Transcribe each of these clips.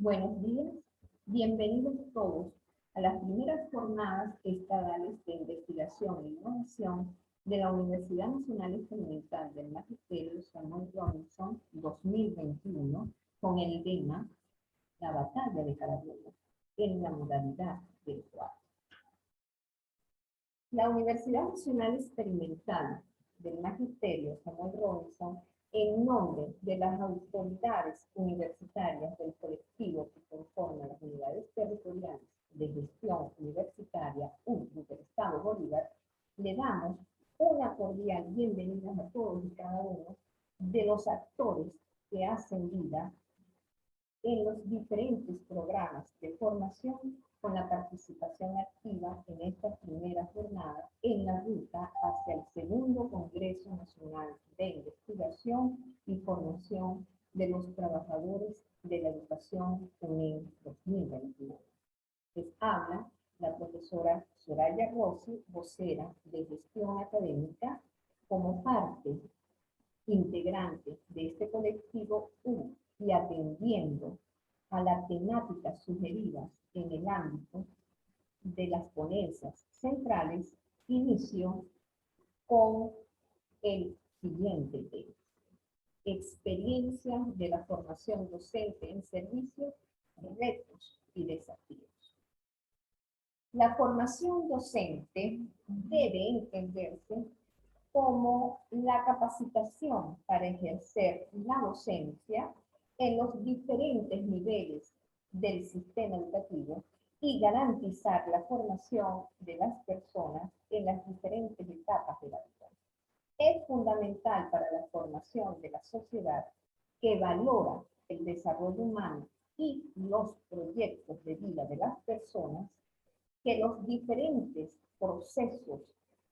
Buenos días, bienvenidos todos a las primeras jornadas estadales de investigación e innovación de la Universidad Nacional Experimental del Magisterio Samuel Robinson 2021 con el lema La batalla de Carabobo en la modalidad virtual. La Universidad Nacional Experimental del Magisterio Samuel Robinson, en nombre de las autoridades universitarias del colectivo que conforma las unidades territoriales de gestión universitaria UTRU del Estado Bolívar, le damos una cordial bienvenida a todos y cada uno de los actores que hacen vida en los diferentes programas de formación con la participación activa en esta primera jornada en la ruta hacia el segundo Congreso Nacional de Investigación y Formación de los Trabajadores de la Educación UNED 2021. Les habla la profesora Soraya Rossi, vocera de Gestión Académica, como parte integrante de este colectivo U y atendiendo a las temáticas sugeridas en el ámbito de las ponencias centrales, inicio con el siguiente tema: experiencia de la formación docente en servicio, retos y desafíos. La formación docente debe entenderse como la capacitación para ejercer la docencia en los diferentes niveles del sistema educativo y garantizar la formación de las personas en las diferentes etapas de la vida. Es fundamental para la formación de la sociedad que valora el desarrollo humano y los proyectos de vida de las personas, que los diferentes procesos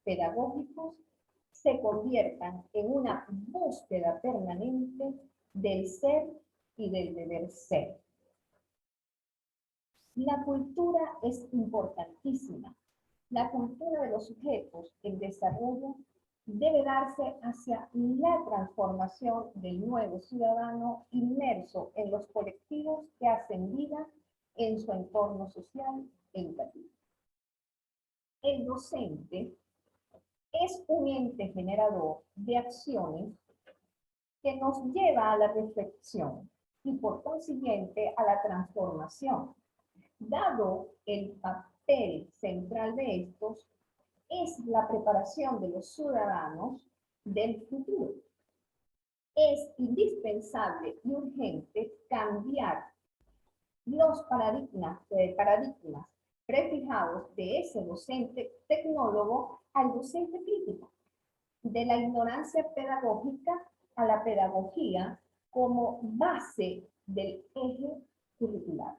pedagógicos se conviertan en una búsqueda permanente del ser y del deber ser. La cultura es importantísima. La cultura de los sujetos en desarrollo debe darse hacia la transformación del nuevo ciudadano inmerso en los colectivos que hacen vida en su entorno social educativo. El docente es un ente generador de acciones que nos lleva a la reflexión y por consiguiente a la transformación. Dado el papel central de estos, es la preparación de los ciudadanos del futuro. Es indispensable y urgente cambiar los paradigmas prefijados de ese docente tecnólogo al docente crítico, de la ignorancia pedagógica a la pedagogía como base del eje curricular,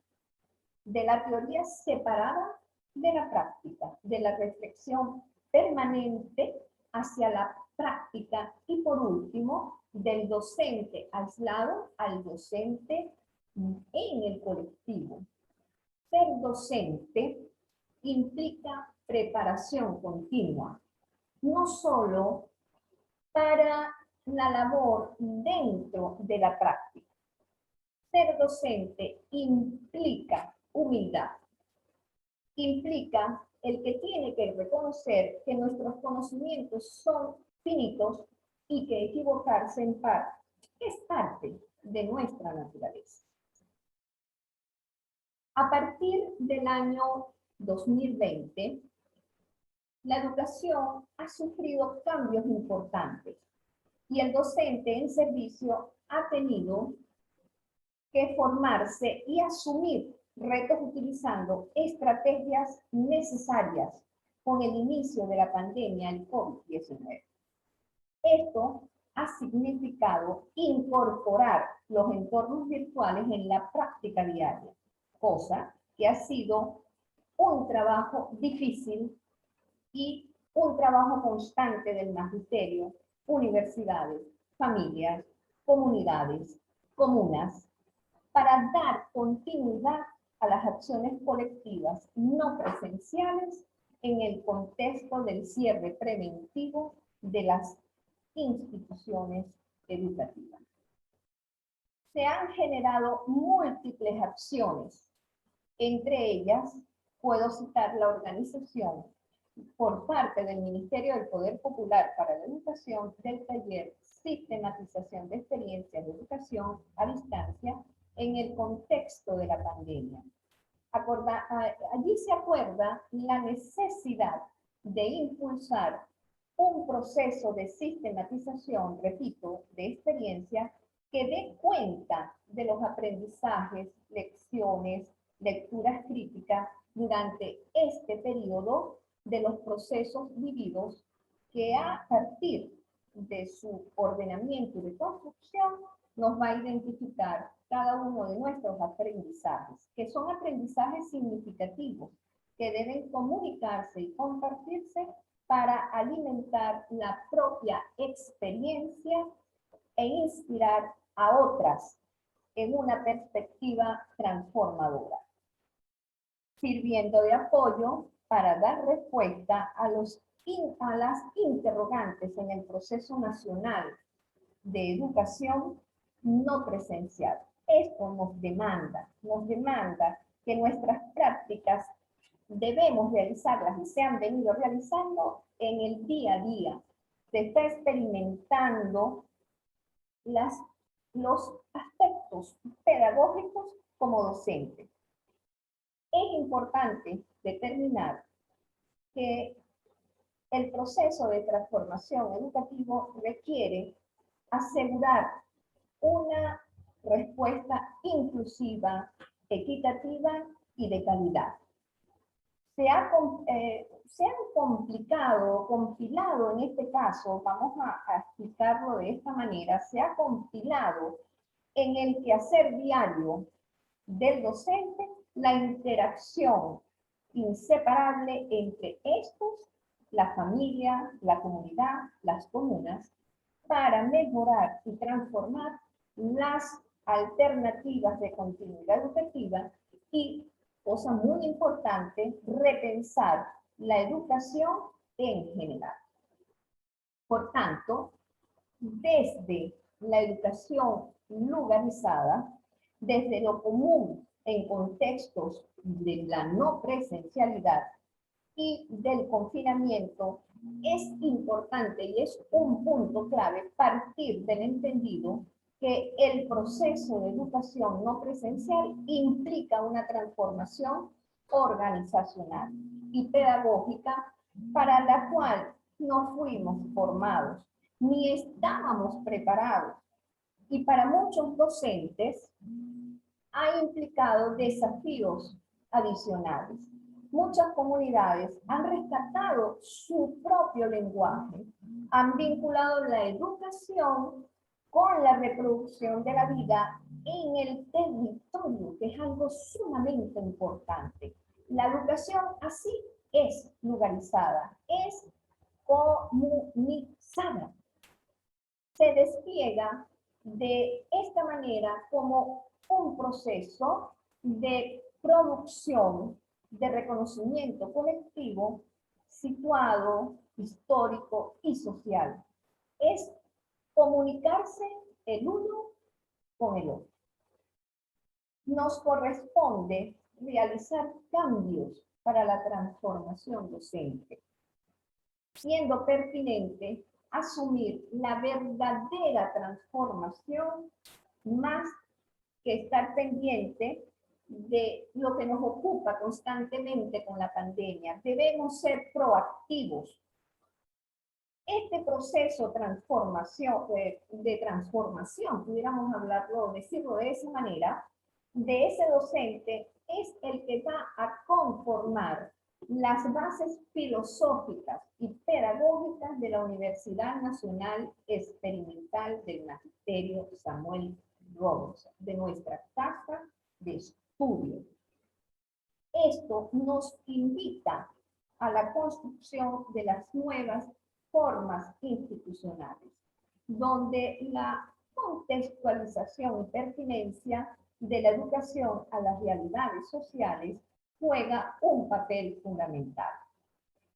de la teoría separada de la práctica, de la reflexión permanente hacia la práctica y por último, del docente aislado al docente en el colectivo. Ser docente implica preparación continua, no solo para la labor dentro de la práctica. Ser docente implica humildad, implica el que tiene que reconocer que nuestros conocimientos son finitos y que equivocarse en parte es parte de nuestra naturaleza. A partir del año 2020, la educación ha sufrido cambios importantes y el docente en servicio ha tenido que formarse y asumir retos utilizando estrategias necesarias con el inicio de la pandemia del COVID-19. Esto ha significado incorporar los entornos virtuales en la práctica diaria, cosa que ha sido un trabajo difícil y un trabajo constante del magisterio, universidades, familias, comunidades, comunas, para dar continuidad a las acciones colectivas no presenciales en el contexto del cierre preventivo de las instituciones educativas. se han generado múltiples acciones. Entre ellas, puedo citar la organización por parte del Ministerio del Poder Popular para la Educación del taller Sistematización de Experiencias de Educación a Distancia en el contexto de la pandemia. Allí se acuerda la necesidad de impulsar un proceso de sistematización, repito, de experiencia que dé cuenta de los aprendizajes, lecciones, lecturas críticas durante este periodo de los procesos vividos que a partir de su ordenamiento y de construcción nos va a identificar cada uno de nuestros aprendizajes, que son aprendizajes significativos, que deben comunicarse y compartirse para alimentar la propia experiencia e inspirar a otras en una perspectiva transformadora, sirviendo de apoyo para dar respuesta a las interrogantes en el proceso nacional de educación no presencial. Esto nos demanda que nuestras prácticas debemos realizarlas y se han venido realizando en el día a día. Se está experimentando los aspectos pedagógicos como docente. Es importante determinar que el proceso de transformación educativo requiere asegurar una respuesta inclusiva, equitativa y de calidad. Se han compilado en este caso, vamos a explicarlo de esta manera, se ha compilado en el quehacer diario del docente la interacción inseparable entre estos, la familia, la comunidad, las comunas, para mejorar y transformar las alternativas de continuidad educativa y, cosa muy importante, repensar la educación en general. Por tanto, desde la educación lugarizada, desde lo común en contextos de la no presencialidad y del confinamiento, es importante y es un punto clave partir del entendido que el proceso de educación no presencial implica una transformación organizacional y pedagógica para la cual no fuimos formados ni estábamos preparados. Y para muchos docentes ha implicado desafíos adicionales. Muchas comunidades han rescatado su propio lenguaje, han vinculado la educación con la reproducción de la vida en el territorio, que es algo sumamente importante. La educación así es lugarizada, es comunizada. Se despliega de esta manera como un proceso de producción, de reconocimiento colectivo, situado, histórico y social. Es comunicarse el uno con el otro. Nos corresponde realizar cambios para la transformación docente, siendo pertinente asumir la verdadera transformación más que estar pendiente de lo que nos ocupa constantemente con la pandemia. Debemos ser proactivos. Este proceso de transformación, pudiéramos hablarlo, decirlo de esa manera, de ese docente, es el que va a conformar las bases filosóficas y pedagógicas de la Universidad Nacional Experimental del Magisterio Samuel Robinson, de nuestra casa de estudio. Esto nos invita a la construcción de las nuevas formas institucionales, donde la contextualización y pertinencia de la educación a las realidades sociales juega un papel fundamental.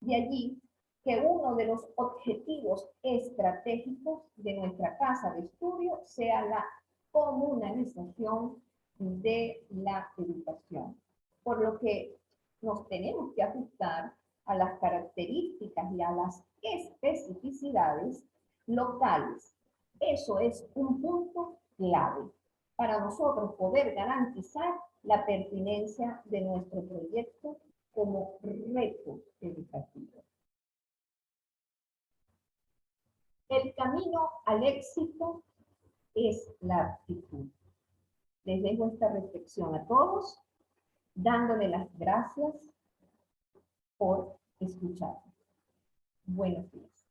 De allí que uno de los objetivos estratégicos de nuestra casa de estudio sea la comunalización de la educación, por lo que nos tenemos que ajustar a las características y a las especificidades locales. Eso es un punto clave para nosotros poder garantizar la pertinencia de nuestro proyecto como reto educativo. El camino al éxito es la actitud. Les dejo esta reflexión a todos, dándole las gracias por escuchar. Buenos días.